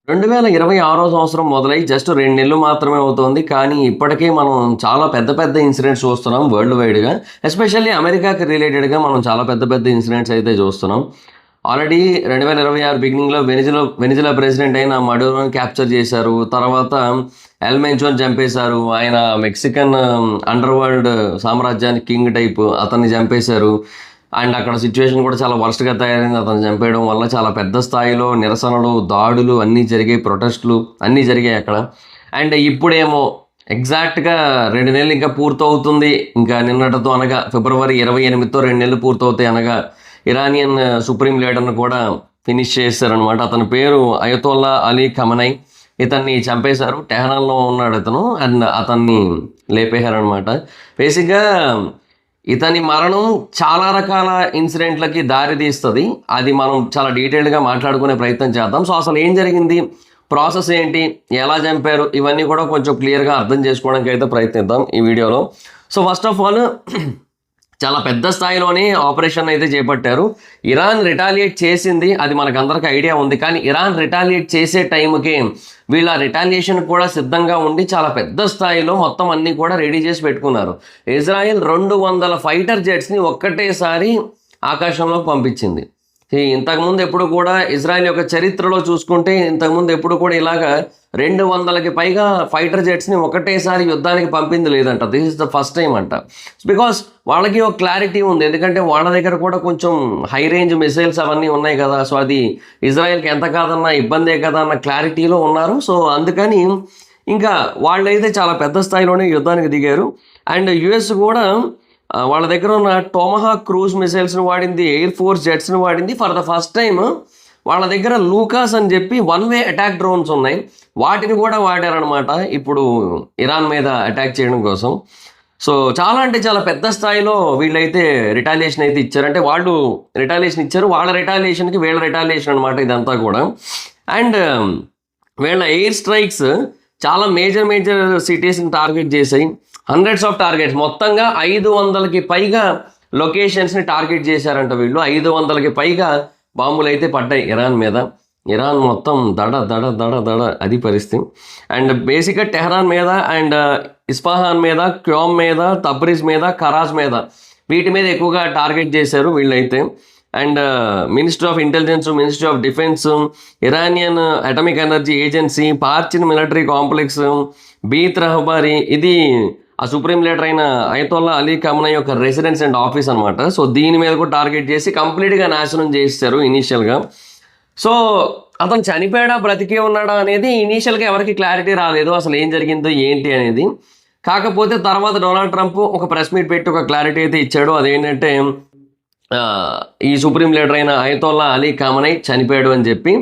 2026 సంవత్సరం మొదలై జస్ట్ 2 నెలలు మాత్రమే అవుతోంది. కానీ ఇప్పటికే మనం చాలా పెద్ద పెద్ద ఇన్సిడెంట్స్ చూస్తున్నాం వరల్డ్ వైడ్‌గా. ఎస్పెషల్లీ అమెరికాకి రిలేటెడ్‌గా మనం చాలా పెద్ద పెద్ద ఇన్సిడెంట్స్ అయితే చూస్తున్నాం. ఆల్రెడీ 2026 బిగినింగ్‌లో వెనిజులా ప్రెసిడెంట్ అయిన మడురోని క్యాప్చర్ చేశారు. తర్వాత ఎల్ మెన్చోని చంపేశారు. ఆయన మెక్సికన్ అండర్ వరల్డ్ సామ్రాజ్యానికి కింగ్ టైప్ అతన్ని చంపేశారు. అండ్ అక్కడ సిచ్యువేషన్ కూడా చాలా వర్స్ట్‌గా తయారైంది. అతను చంపేయడం వల్ల చాలా పెద్ద స్థాయిలో నిరసనలు, దాడులు అన్నీ జరిగాయి. ప్రొటెస్టులు అన్నీ జరిగాయి అక్కడ. అండ్ ఇప్పుడేమో ఎగ్జాక్ట్‌గా 2 నెలలు ఇంకా పూర్తవుతుంది. ఇంకా నిన్నటితో అనగా ఫిబ్రవరి 28తో 2 నెలలు పూర్తవుతాయి అనగా ఇరానియన్ సుప్రీం లీడర్‌ని కూడా ఫినిష్ చేశారనమాట. అతని పేరు అయతోల్లా అలీ ఖమెనీ. ఇతన్ని చంపేశారు. టెహరాన్‌లో ఉన్నాడు ఇతను. అండ్ అతన్ని లేపేశారనమాట. బేసిక్‌గా ఇతని మరణం చాలా రకాల ఇన్సిడెంట్లకి దారి తీస్తుంది. అది మనం చాలా డీటెయిల్డ్గా మాట్లాడుకునే ప్రయత్నం చేద్దాం. సో అసలు ఏం జరిగింది, ప్రాసెస్ ఏంటి, ఎలా చంపారు, ఇవన్నీ కూడా కొంచెం క్లియర్గా అర్థం చేసుకోవడానికి అయితే ప్రయత్నిద్దాం ఈ వీడియోలో. సో ఫస్ట్ ఆఫ్ ఆల్ చాలా పెద్ద స్థాయిలోనే ఆపరేషన్ అయితే చేపట్టారు. ఇరాన్ రిటాలియేట్ చేసింది, అది మనకందరికీ ఐడియా ఉంది. కానీ ఇరాన్ రిటాలియేట్ చేసే టైంకి వీళ్ళ రిటాలియేషన్ కూడా సిద్ధంగా ఉండి చాలా పెద్ద స్థాయిలో మొత్తం అన్నీ కూడా రెడీ చేసి పెట్టుకున్నారు. ఇజ్రాయెల్ 200 ఫైటర్ జెట్స్ని ఒక్కటేసారి ఆకాశంలోకి పంపించింది. ఇంతకుముందు ఎప్పుడు కూడా ఇజ్రాయెల్ యొక్క చరిత్రలో చూసుకుంటే ఇంతకుముందు ఎప్పుడు కూడా ఇలాగా 200కి పైగా ఫైటర్ జెట్స్ని ఒకటేసారి యుద్ధానికి పంపింది లేదంట. This is the first time అంట. బికాస్ వాళ్ళకి ఒక క్లారిటీ ఉంది. ఎందుకంటే వాళ్ళ దగ్గర కూడా కొంచెం హై రేంజ్ మిసైల్స్ అవన్నీ ఉన్నాయి కదా. సో అది ఇజ్రాయెల్కి ఎంత కాదన్నా ఇబ్బందే కదా అన్న క్లారిటీలో ఉన్నారు. సో అందుకని ఇంకా వాళ్ళైతే చాలా పెద్ద స్థాయిలోనే యుద్ధానికి దిగారు. అండ్ యుఎస్ కూడా వాళ్ళ దగ్గర ఉన్న టోమహాక్ క్రూజ్ మిసైల్స్ని వాడింది, ఎయిర్ ఫోర్స్ జెట్స్ని వాడింది. ఫర్ ద ఫస్ట్ టైం వాళ్ళ దగ్గర లూకాస్ అని చెప్పి 1 వే అటాక్ డ్రోన్స్ ఉన్నాయి. వాటిని కూడా వాడారనమాట ఇప్పుడు ఇరాన్ మీద అటాక్ చేయడం కోసం. సో చాలా అంటే చాలా పెద్ద స్థాయిలో వీళ్ళైతే రిటాలియేషన్ అయితే ఇచ్చారు. అంటే వాళ్ళు రిటాలియేషన్ ఇచ్చారు, వాళ్ళ రిటాలియేషన్కి వీళ్ళ రిటాలియేషన్ అనమాట ఇదంతా కూడా. అండ్ వీళ్ళ ఎయిర్ స్ట్రైక్స్ చాలా మేజర్ సిటీస్ని టార్గెట్ చేశాయి. హండ్రెడ్స్ ఆఫ్ టార్గెట్స్, మొత్తంగా 500కి పైగా లొకేషన్స్ని టార్గెట్ చేశారంట వీళ్ళు. 500కి పైగా బాంబులు అయితే పడ్డాయి ఇరాన్ మీద. ఇరాన్ మొత్తం దడ అది పరిస్థితి. అండ్ బేసిక్గా టెహరాన్ మీద అండ్ ఇస్ఫహాన్ మీద, క్యోమ్ మీద, తబ్రిజ్ మీద, కరాజ్ మీద, వీటి మీద ఎక్కువగా టార్గెట్ చేశారు వీళ్ళైతే. And ministry of intelligence, ministry of defence, Iranian atomic energy agency, Parchin military complex, Beit Rahbari, ఇది ఆ సుప్రీం లీడర్ అయిన అయతోల్లా అలీ ఖమెనీ యొక్క రెసిడెన్స్ అండ్ ఆఫీస్ అనమాట. సో దీని మీద కూడా టార్గెట్ చేసి కంప్లీట్గా నాశనం చేశారు ఇనీషియల్గా. సో అతను చనిపోయాడా బ్రతికే ఉన్నాడా అనేది ఇనీషియల్గా ఎవరికి క్లారిటీ రాలేదు, అసలు ఏం జరిగిందో ఏంటి అనేది. కాకపోతే తర్వాత డొనాల్డ్ ట్రంప్ ఒక ప్రెస్ మీట్ పెట్టి ఒక క్లారిటీ అయితే ఇచ్చాడు. అదేంటంటే ఈ సుప్రీం లీడర్ అయిన అయతోల్లా అలీ ఖమెనీ చనిపోయాడు అని చెప్పి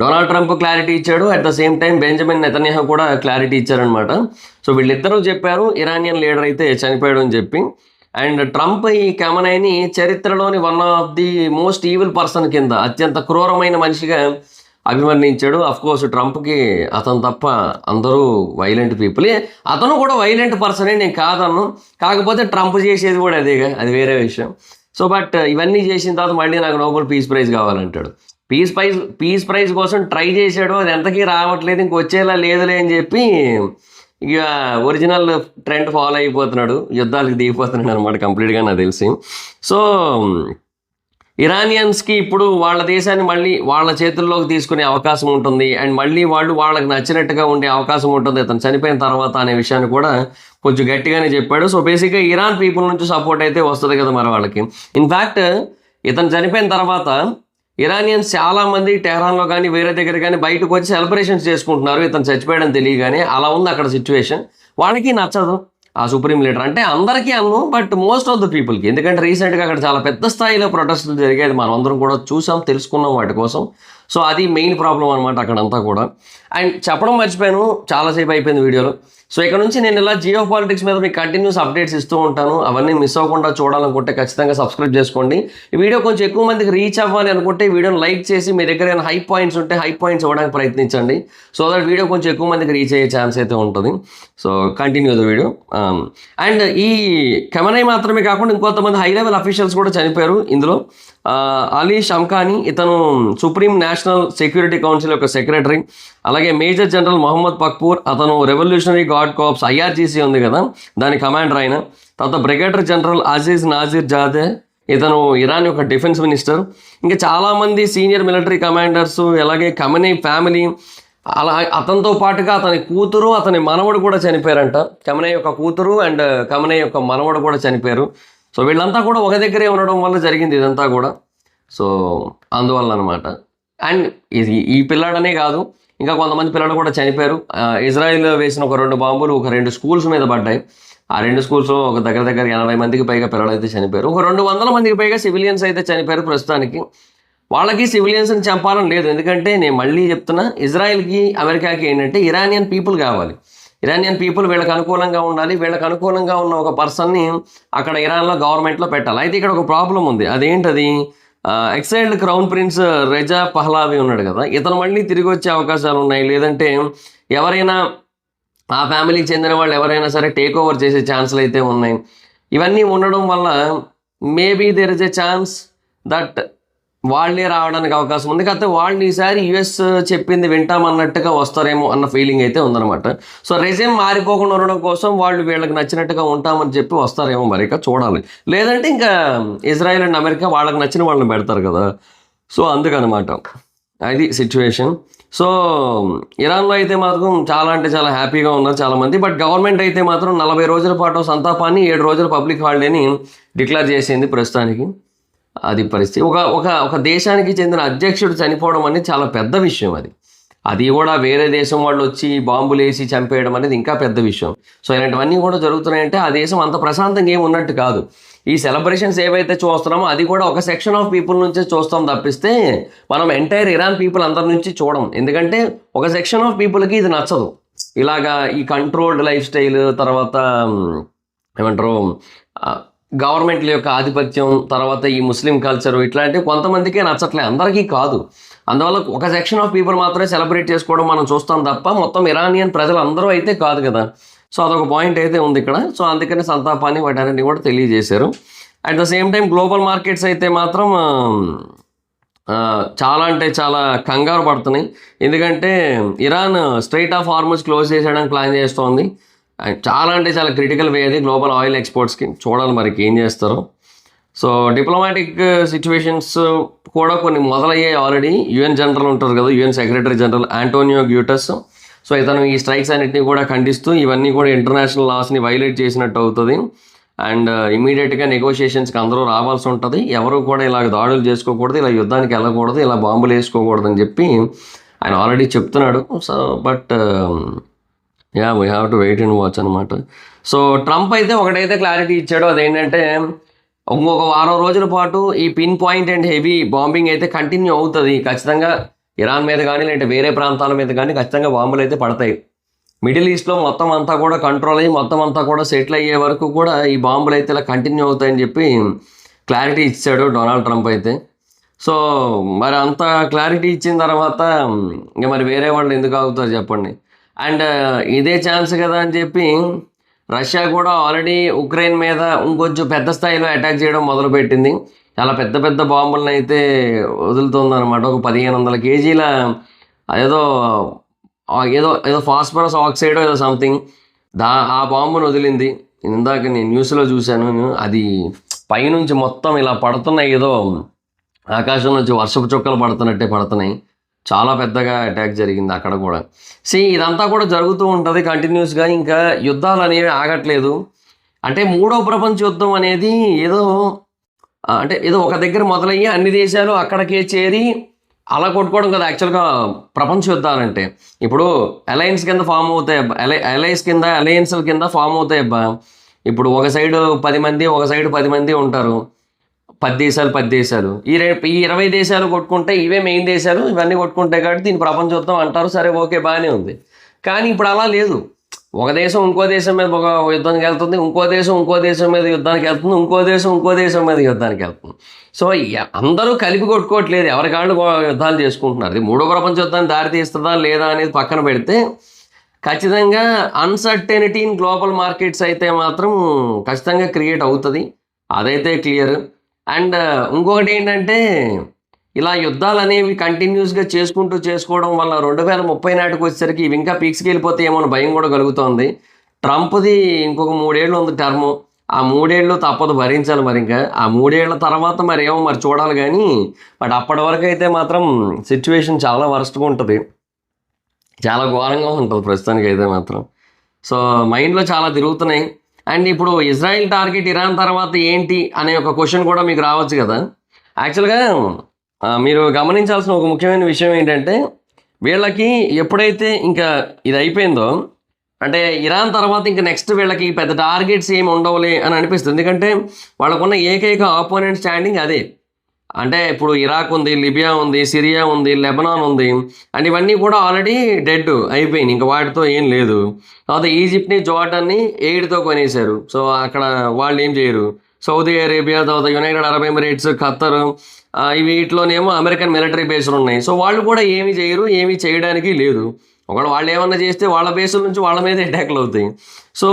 డొనాల్డ్ ట్రంప్ క్లారిటీ ఇచ్చాడు. At the same time Benjamin Netanyahu కూడా క్లారిటీ ఇచ్చారనమాట. సో వీళ్ళిద్దరూ చెప్పారు ఇరానియన్ లీడర్ అయితే చనిపోయాడు అని చెప్పి. అండ్ ట్రంప్ ఈ ఖమెనీని చరిత్రలోని 1 of the most evil person కింద, అత్యంత క్రూరమైన మనిషిగా అభివర్ణించాడు. అఫ్కోర్స్ ట్రంప్కి అతను తప్ప అందరూ వైలెంట్ పీపులే, అతను కూడా వైలెంట్ పర్సనే, నేను కాదన్ను. కాకపోతే ట్రంప్ చేసేది కూడా అదేగా, అది వేరే విషయం. సో బట్ ఇవన్నీ చేసిన తర్వాత మళ్ళీ నాకు నోబెల్ పీస్ ప్రైజ్ కావాలంటాడు. పీస్ ప్రైజ్ కోసం ట్రై చేశాడు, అది ఎంతకీ రావట్లేదు, ఇంకొచ్చేలా లేదులే అని చెప్పి ఇక ఒరిజినల్ ట్రెండ్ ఫాలో అయిపోతున్నాడు, యుద్ధాలకు దిగిపోతున్నాడు అనమాట కంప్లీట్గా నాకు తెలిసి. సో ఇరానియన్స్కి ఇప్పుడు వాళ్ళ దేశాన్ని మళ్ళీ వాళ్ళ చేతుల్లోకి తీసుకునే అవకాశం ఉంటుంది. అండ్ మళ్ళీ వాళ్ళకి నచ్చినట్టుగా ఉండే అవకాశం ఉంటుంది ఇతను చనిపోయిన తర్వాత అనే విషయాన్ని కూడా కొంచెం గట్టిగానే చెప్పాడు. సో బేసిక్గా ఇరాన్ పీపుల్ నుంచి సపోర్ట్ అయితే వస్తుంది కదా మరి వాళ్ళకి. ఇన్ఫ్యాక్ట్ ఇతను చనిపోయిన తర్వాత ఇరానియన్స్ చాలామంది టెహరాన్లో కానీ వేరే దగ్గర కానీ బయటకు వచ్చి సెలబ్రేషన్స్ చేసుకుంటున్నారు ఇతను చచ్చిపోయాడని తెలియగానే. అలా ఉంది అక్కడ సిచ్యువేషన్. వాళ్ళకి నచ్చదు ఆ సుప్రీం లీడర్ అంటే, అందరికీ అన్ను బట్ మోస్ట్ ఆఫ్ ద పీపుల్కి. ఎందుకంటే రీసెంట్గా అక్కడ చాలా పెద్ద స్థాయిలో ప్రొటెస్టులు జరిగేది మనం అందరం కూడా చూసాం, తెలుసుకున్నాం వాటి కోసం. సో అది మెయిన్ ప్రాబ్లం అనమాట అక్కడంతా కూడా. అండ్ చెప్పడం మర్చిపోయాను, చాలాసేపు అయిపోయింది వీడియోలో. సో ఇక్కడ నుంచి నేను ఇలా జియో పాలిటిక్స్ మీద మీకు కంటిన్యూస్ అప్డేట్స్ ఇస్తూ ఉంటాను. అవన్నీ మిస్ అవ్వకుండా చూడాలనుకుంటే ఖచ్చితంగా సబ్స్క్రైబ్ చేసుకోండి. ఈ వీడియో కొంచెం ఎక్కువ మందికి రీచ్ అవ్వాలి అనుకుంటే ఈ వీడియోని లైక్ చేసి మీ దగ్గర ఏమైనా హై పాయింట్స్ ఉంటే హై పాయింట్స్ ఇవ్వడానికి ప్రయత్నించండి. సో దట్ వీడియో కొంచెం ఎక్కువ మందికి రీచ్ అయ్యే ఛాన్స్ అయితే ఉంటుంది. So continue the video. And ఈ ఖమెనీ మాత్రమే కాకుండా ఇంకొంతమంది హై లెవెల్ అఫీషియల్స్ కూడా చనిపోయారు ఇందులో. అలీ షమ్ఖానీ, ఇతను సుప్రీం నేషనల్ సెక్యూరిటీ కౌన్సిల్ యొక్క సెక్రటరీ. అలాగే మేజర్ జనరల్ మొహమ్మద్ పక్పూర్, అతను రెవల్యూషనరీ గార్డ్ కార్ప్స్ IRGC ఉంది కదా, దాని కమాండర్ ఆయన. తర్వాత బ్రిగేడియర్ జనరల్ అజీజ్ నాజీర్ జాదే, ఇతను ఇరాన్ యొక్క డిఫెన్స్ మినిస్టర్. ఇంకా చాలామంది సీనియర్ మిలిటరీ కమాండర్స్, అలాగే ఖమెనీ ఫ్యామిలీ, అలా అతనితో పాటుగా అతని కూతురు, అతని మనవడు కూడా చనిపోయారంట. ఖమెనీ యొక్క కూతురు అండ్ ఖమెనీ యొక్క మనవడు కూడా చనిపోయారు. సో వీళ్ళంతా కూడా ఒక దగ్గరే ఉండడం వల్ల జరిగింది ఇదంతా కూడా. సో అందువల్ల అనమాట. అండ్ ఈ పిల్లాడనే కాదు, ఇంకా కొంతమంది పిల్లలు కూడా చనిపోయారు. ఇజ్రాయిల్ వేసిన ఒక 2 బాంబులు ఒక 2 స్కూల్స్ మీద పడ్డాయి. ఆ 2 స్కూల్స్లో ఒక దగ్గర 80 మందికి పైగా పిల్లలు అయితే చనిపోయారు. ఒక 200 మందికి పైగా సివిలియన్స్ అయితే చనిపోయారు ప్రస్తుతానికి. వాళ్ళకి సివిలియన్స్ని చంపాలని లేదు, ఎందుకంటే నేను మళ్ళీ చెప్తున్నా, ఇజ్రాయెల్కి అమెరికాకి ఏంటంటే ఇరానియన్ పీపుల్ కావాలి. ఇరానియన్ పీపుల్ వీళ్ళకి అనుకూలంగా ఉండాలి. వీళ్ళకి అనుకూలంగా ఉన్న ఒక పర్సన్ని అక్కడ ఇరాన్లో గవర్నమెంట్లో పెట్టాలి. అయితే ఇక్కడ ఒక ప్రాబ్లం ఉంది. అదేంటది? ఎక్సైల్డ్ క్రౌన్ ప్రిన్స్ రెజా పహ్లావి ఉన్నాడు కదా, ఇతను మళ్ళీ తిరిగి వచ్చే అవకాశాలు ఉన్నాయి. లేదంటే ఎవరైనా ఆ ఫ్యామిలీకి చెందిన వాళ్ళు ఎవరైనా సరే టేక్ ఓవర్ చేసే ఛాన్సులు అయితే ఉన్నాయి. ఇవన్నీ ఉండడం వల్ల maybe there is a chance that వాళ్ళే రావడానికి అవకాశం ఉంది. కాకపోతే వాళ్ళు ఈసారి US చెప్పింది వింటామన్నట్టుగా వస్తారేమో అన్న ఫీలింగ్ అయితే ఉందన్నమాట. సో రెజిమ్ మారిపోకుండా ఉండడం కోసం వాళ్ళు వీళ్ళకి నచ్చినట్టుగా ఉంటామని చెప్పి వస్తారేమో, మరి ఇక చూడాలి. లేదంటే ఇంకా ఇజ్రాయెల్ అండ్ అమెరికా వాళ్ళకి నచ్చిన వాళ్ళని పెడతారు కదా. సో అందుకనమాట అది సిచ్యువేషన్. సో ఇరాన్లో అయితే మాత్రం చాలా అంటే చాలా హ్యాపీగా ఉన్నారు చాలామంది. బట్ గవర్నమెంట్ అయితే మాత్రం 40 రోజుల పాటు సంతాపాన్ని, 7 రోజుల పబ్లిక్ హాలిడేని డిక్లేర్ చేసింది ప్రస్తుతానికి. అది పరిస్థితి. ఒక దేశానికి చెందిన అధ్యక్షుడు చనిపోవడం అనేది చాలా పెద్ద విషయం. అది కూడా వేరే దేశం వాళ్ళు వచ్చి బాంబులు వేసి చంపేయడం అనేది ఇంకా పెద్ద విషయం. సో ఇలాంటివన్నీ కూడా జరుగుతున్నాయంటే ఆ దేశం అంత ప్రశాంతంగా ఏమి ఉన్నట్టు కాదు. ఈ సెలబ్రేషన్స్ ఏవైతే చూస్తున్నామో అది కూడా ఒక సెక్షన్ ఆఫ్ పీపుల్ నుంచే చూస్తాం తప్పిస్తే మనం ఎంటైర్ ఇరాన్ పీపుల్ అందరి నుంచి చూడం. ఎందుకంటే ఒక సెక్షన్ ఆఫ్ పీపుల్కి ఇది నచ్చదు. ఇలాగా ఈ కంట్రోల్డ్ లైఫ్ స్టైల్, తర్వాత ఏమంటారు గవర్నమెంట్ల యొక్క ఆధిపత్యం, తర్వాత ఈ ముస్లిం కల్చర్, ఇట్లాంటివి కొంతమందికే నచ్చట్లే, అందరికీ కాదు. అందువల్ల ఒక సెక్షన్ ఆఫ్ పీపుల్ మాత్రమే సెలబ్రేట్ చేసుకోవడం మనం చూస్తాం తప్ప మొత్తం ఇరానియన్ ప్రజలు అందరూ అయితే కాదు కదా. సో అదొక పాయింట్ అయితే ఉంది ఇక్కడ. సో అందుకని సంతాపాన్ని వాటన్నిటిని కూడా తెలియజేశారు. At the same time global markets అయితే మాత్రం చాలా అంటే చాలా కంగారు పడుతున్నాయి. ఎందుకంటే Iran strait of Hormuz close చేసేయడానికి ప్లాన్ చేస్తోంది. చాలా అంటే చాలా క్రిటికల్ వే అది గ్లోబల్ ఆయిల్ ఎక్స్పోర్ట్స్కి. చూడాలి మరి ఏం చేస్తారో. సో డిప్లొమాటిక్ సిచ్యువేషన్స్ కూడా కొన్ని మొదలయ్యాయి ఆల్రెడీ. UN జనరల్ ఉంటారు కదా, UN secretary general Antonio Guterres. So ఇతను ఈ స్ట్రైక్స్ అన్నింటినీ కూడా ఖండిస్తూ ఇవన్నీ కూడా ఇంటర్నేషనల్ లాస్ని వైలేట్ చేసినట్టు అవుతుంది. అండ్ ఇమీడియట్గా నెగోషియేషన్స్కి అందరూ రావాల్సి ఉంటుంది. ఎవరు కూడా ఇలా దాడులు చేసుకోకూడదు, ఇలా యుద్ధానికి వెళ్ళకూడదు, ఇలా బాంబులు వేసుకోకూడదు అని చెప్పి ఆయన ఆల్రెడీ చెప్తున్నాడు. So but we have to wait and watch అనమాట. సో ట్రంప్ అయితే ఒకటైతే క్లారిటీ ఇచ్చాడు, అదేంటంటే ఇంకొక వారం రోజుల పాటు ఈ pin point and heavy bombing అయితే కంటిన్యూ అవుతుంది. ఖచ్చితంగా ఇరాన్ మీద కానీ లేదంటే వేరే ప్రాంతాల మీద కానీ ఖచ్చితంగా బాంబులు అయితే పడతాయి. మిడిల్ ఈస్ట్లో మొత్తం అంతా కూడా కంట్రోల్ అయ్యి మొత్తం అంతా కూడా సెటిల్ అయ్యే వరకు కూడా ఈ బాంబులు అయితే ఇలా కంటిన్యూ అవుతాయని చెప్పి క్లారిటీ ఇచ్చాడు డొనాల్డ్ ట్రంప్ అయితే. సో మరి అంత క్లారిటీ ఇచ్చిన తర్వాత ఇంకా మరి వేరే వాళ్ళు ఎందుకు ఆగుతారు చెప్పండి. అండ్ ఇదే ఛాన్స్ కదా అని చెప్పి రష్యా కూడా ఆల్రెడీ ఉక్రెయిన్ మీద ఇంకొంచెం పెద్ద స్థాయిలో అటాక్ చేయడం మొదలుపెట్టింది. చాలా పెద్ద పెద్ద బాంబులను అయితే వదులుతుందన్నమాట. ఒక 1500 కేజీల ఏదో ఏదో ఏదో ఫాస్ఫరస్ ఆక్సైడ్ ఏదో సంథింగ్ ఆ బాంబును వదిలింది. ఇందాక నేను న్యూస్లో చూశాను. అది పైనుంచి మొత్తం ఇలా పడుతున్నాయి, ఏదో ఆకాశం నుంచి వర్షపు చుక్కలు పడుతున్నట్టే పడుతున్నాయి. చాలా పెద్దగా అటాక్ జరిగింది అక్కడ కూడా. ఇదంతా కూడా జరుగుతూ ఉంటుంది కంటిన్యూస్గా. ఇంకా యుద్ధాలు అనేవి ఆగట్లేదు. అంటే 3వ ప్రపంచ యుద్ధం అనేది ఏదో ఒక దగ్గర మొదలయ్యి అన్ని దేశాలు అక్కడికే చేరి అలా కొట్టుకోవడం కదా యాక్చువల్గా ప్రపంచ యుద్ధాలంటే. ఇప్పుడు అలయన్స్ కింద ఫామ్ అవుతాయి అబ్బా, అలయన్స్ల కింద ఫామ్ అవుతాయి అబ్బా. ఇప్పుడు ఒక సైడు 10 మంది, ఒక సైడు 10 మంది ఉంటారు. 10 దేశాలు ఈ 20 దేశాలు కొట్టుకుంటే ఇవే మెయిన్ దేశాలు, ఇవన్నీ కొట్టుకుంటాయి కాబట్టి దీన్ని ప్రపంచ యుద్ధం అంటారు. సరే ఓకే బాగానే ఉంది. కానీ ఇప్పుడు అలా లేదు. ఒక దేశం ఇంకో దేశం మీద ఒక యుద్ధానికి వెళ్తుంది, ఇంకో దేశం మీద యుద్ధానికి వెళ్తుంది, ఇంకో దేశం మీద యుద్ధానికి వెళ్తుంది. సో అందరూ కలిపి కొట్టుకోవట్లేదు, ఎవరికాళ్ళు యుద్ధాలు చేసుకుంటున్నారు. ఇది 3వ ప్రపంచ యుద్ధాన్ని దారితీస్తుందా లేదా అనేది పక్కన పెడితే ఖచ్చితంగా అన్సర్టెనిటీ ఇన్ గ్లోబల్ మార్కెట్స్ అయితే మాత్రం ఖచ్చితంగా క్రియేట్ అవుతుంది. అదైతే క్లియర్. అండ్ ఇంకొకటి ఏంటంటే ఇలా యుద్ధాలు అనేవి కంటిన్యూస్గా చేసుకోవడం వల్ల 2030 నాటికి వచ్చేసరికి ఇవి ఇంకా పీక్స్కి వెళ్ళిపోతాయేమో అని భయం కూడా కలుగుతోంది. ట్రంప్ది ఇంకొక 3 ఏళ్ళు ఉంది టర్ము. ఆ 3 ఏళ్ళు తప్పదు భరించాలి మరి ఇంకా. ఆ 3 ఏళ్ల తర్వాత మరి ఏమో మరి చూడాలి గానీ, బట్ అప్పటి వరకు అయితే మాత్రం సిచ్యువేషన్ చాలా వరస్ట్‌గా ఉంటది. చాలా ఘోరంగా ఉంటది ప్రస్తుతానికైతే మాత్రం. సో, మైండ్‌లో చాలా తిరుగుతున్నాయి. అండ్ ఇప్పుడు ఇజ్రాయెల్ టార్గెట్ ఇరాన్ తర్వాత ఏంటి అనే ఒక క్వెషన్ కూడా మీకు రావచ్చు గదా! యాక్చువల్‌గా మీరు గమనించాల్సిన ఒక ముఖ్యమైన విషయం ఏంటంటే, వీళ్ళకి ఎప్పుడైతే ఇంకా ఇది అయిపోయిందో, అంటే ఇరాన్ తర్వాత ఇంక నెక్స్ట్ వీళ్ళకి పెద్ద టార్గెట్స్ ఏమి ఉండవులే అని అనిపిస్తుంది. ఎందుకంటే వాళ్ళకున్న ఏకైక ఆపోనెంట్ స్టాండింగ్ అదే. అంటే ఇప్పుడు ఇరాక్ ఉంది, లిబియా ఉంది, సిరియా ఉంది, లెబనాన్ ఉంది. అండ్ ఇవన్నీ కూడా ఆల్రెడీ డెడ్ అయిపోయినాయి. ఇంక వాటితో ఏం లేదు. తర్వాత ఈజిప్ట్‌ని, జోర్డాన్‌ని ఎయిడ్‌తో కొనేశారు. సో, అక్కడ వాళ్ళు ఏం చేయరు. సౌదీ అరేబియా, తర్వాత యునైటెడ్ అరబ్ ఎమిరేట్స్, ఖత్తర్ వీటిలోనేమో అమెరికన్ మిలిటరీ బేస్‌లు ఉన్నాయి. సో, వాళ్ళు కూడా ఏమి చేయరు. ఏమి చేయడానికి లేదు. ఒకవేళ వాళ్ళు ఏమన్నా చేస్తే వాళ్ళ బేసుల నుంచి వాళ్ళ మీదే అటాక్‌లు అవుతాయి. సో,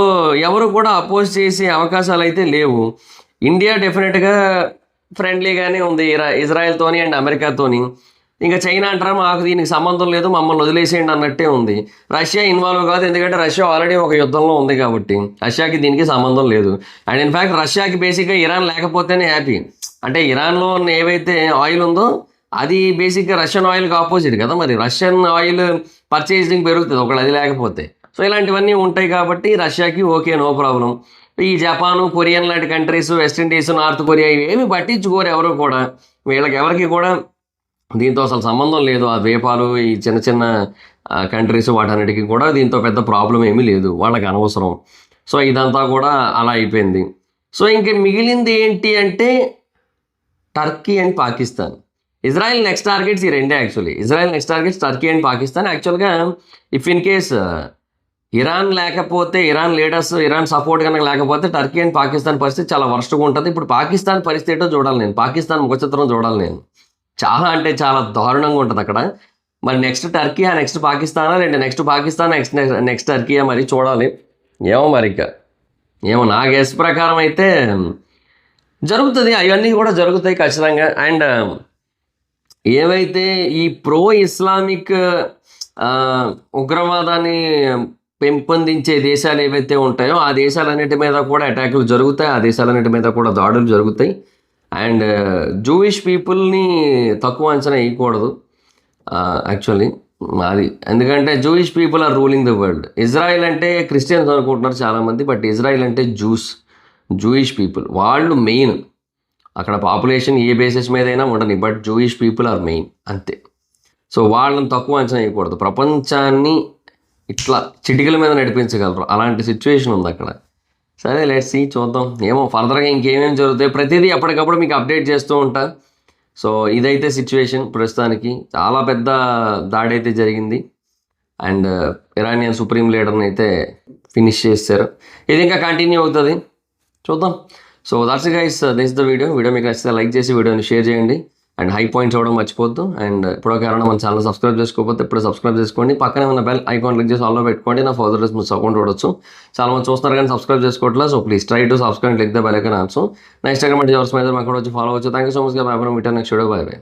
ఎవరు కూడా అపోజ్ చేసే అవకాశాలైతే లేవు. ఇండియా డెఫినెట్‌గా ఫ్రెండ్లీగానే ఉంది ఇజ్రాయెల్‌తోని అండ్ అమెరికాతోని. ఇంక చైనా అంటారా మాకు దీనికి సంబంధం లేదు మమ్మల్ని వదిలేసేయండి అన్నట్టే ఉంది. రష్యా ఇన్వాల్వ్ కాదు ఎందుకంటే రష్యా ఆల్రెడీ ఒక యుద్ధంలో ఉంది కాబట్టి. రష్యాకి దీనికి సంబంధం లేదు. అండ్ ఇన్‌ఫాక్ట్ రష్యాకి బేసిక్‌గా ఇరాన్ లేకపోతేనే హ్యాపీ. అంటే ఇరాన్‌లో ఉన్న ఏవైతే ఆయిల్ ఉందో అది బేసిక్‌గా రష్యన్ ఆయిల్‌కి ఆపోజిట్ కదా! మరి రష్యన్ ఆయిల్ పర్చేసింగ్ పెరుగుతది ఒకవేళ అది లేకపోతే. సో, ఇలాంటివన్నీ ఉంటాయి కాబట్టి రష్యాకి ఓకే. No problem. ఈ జపాను, కొరియన్ లాంటి countries, West Indies, North Korea ఇవేమి పట్టించుకోరు ఎవరు కూడా. వీళ్ళకి ఎవరికీ కూడా దీంతో అసలు సంబంధం లేదు. ఆ ద్వీపాలు, ఈ చిన్న చిన్న కంట్రీస్ వాటన్నిటికి కూడా దీంతో పెద్ద ప్రాబ్లమ్ ఏమీ లేదు. వాళ్ళకి అనవసరం. సో, ఇదంతా కూడా అలా అయిపోయింది. సో, ఇంక మిగిలింది ఏంటి అంటే Turkey and Pakistan. Israel next targets ఈ రెండే actually. Israel next targets Turkey and Pakistan. యాక్చువల్‌గా ఇఫ్ ఇన్ కేస్ ఇరాన్ లేకపోతే, ఇరాన్ లీడర్స్, ఇరాన్ సపోర్ట్ కనుక లేకపోతే టర్కీ అండ్ పాకిస్తాన్ పరిస్థితి చాలా వరస్ట్‌గా ఉంటది. ఇప్పుడు పాకిస్తాన్ పరిస్థితి ఏంటో చూడాలి నేను. పాకిస్తాన్ ముఖచిత్రం చూడాలి నేను. చాలా అంటే చాలా దారుణంగా ఉంటదక్కడ. మరి నెక్స్ట్ టర్కీ, నెక్స్ట్ పాకిస్తానా? లేదంటే నెక్స్ట్ పాకిస్తాన్, నెక్స్ట్ టర్కీయా మరి చూడాలి. ఏమో మరిక. ఏమో నా గెస్ ప్రకారం అయితే జరుగుతది. అవన్నీ కూడా జరుగుతాయి ఖచ్చితంగా. అండ్ ఏవైతే ఈ ప్రో ఇస్లామిక్ ఉగ్రవాదాన్ని పెంపొందించే దేశాలు ఏవైతే ఉంటాయో ఆ దేశాలన్నిటి మీద కూడా అటాకులు జరుగుతాయి. ఆ దేశాలన్నిటి మీద కూడా దాడులు జరుగుతాయి. అండ్ జూయిష్ పీపుల్ని తక్కువ అంచనా వేయకూడదు యాక్చువల్లీ అది. ఎందుకంటే Jewish people are ruling the world. Israel అంటే క్రిస్టియన్స్ అనుకుంటున్నారు చాలామంది. బట్ ఇజ్రాయెల్ అంటే జూయిష్ పీపుల్. వాళ్ళు మెయిన్. అక్కడ పాపులేషన్ ఏ బేసిస్ మీద అయినా ఉండని. But Jewish people are main అంతే. సో, వాళ్ళని తక్కువ అంచనా వేయకూడదు. ప్రపంచాన్ని ఇట్లా చిటికల మీద నడిపించగలరు. అలాంటి సిచ్యువేషన్ ఉంది అక్కడ. సరే లెట్స్ సీ చూద్దాం. ఏమో ఫర్దర్‌గా ఇంకేమేమి జరుగుతాయి ప్రతిదీ అప్పటికప్పుడు మీకు అప్డేట్ చేస్తూ ఉంటా. సో, ఇదైతే సిచ్యువేషన్ ప్రస్తుతానికి. చాలా పెద్ద దాడైతే జరిగింది. అండ్ ఇరానియన్ సుప్రీం లీడర్‌ని అయితే ఫినిష్ చేశారు. ఇది ఇంకా కంటిన్యూ అవుతది. చూద్దాం. So, that's it guys. This the video. Video మీకు నచ్చితే లైక్ చేసి వీడియోని షేర్ చేయండి. అండ్ హై పాయింట్స్ అవ్వడం మర్చిపోద్దు. అండ్ ఇప్పటివరకు ఎవరైనా మన ఛానల్ సబ్స్క్రైబ్ చేసుకోకపోతే ఇప్పుడు సబ్స్క్రైబ్ చేసుకోండి. పక్కనే ఉన్న బెల్ ఐకాన్ క్లిక్ చేసి ఆల్లో పెట్టుకోండి. నా ఫర్దర్ రిస్క్ అకౌంట్ చూడొచ్చు. చాలా మంది చూస్తున్నారు కానీ సబ్స్క్రైబ్ చేసుకోవట్లేదు. So, please try to subscribe, click the bell icon also. నా ఇన్స్టాగ్రామ్ అంటే ఎవరి మీద మాకు వచ్చి ఫాలో అవచ్చు. Thank you so much. By by. Next video. By by.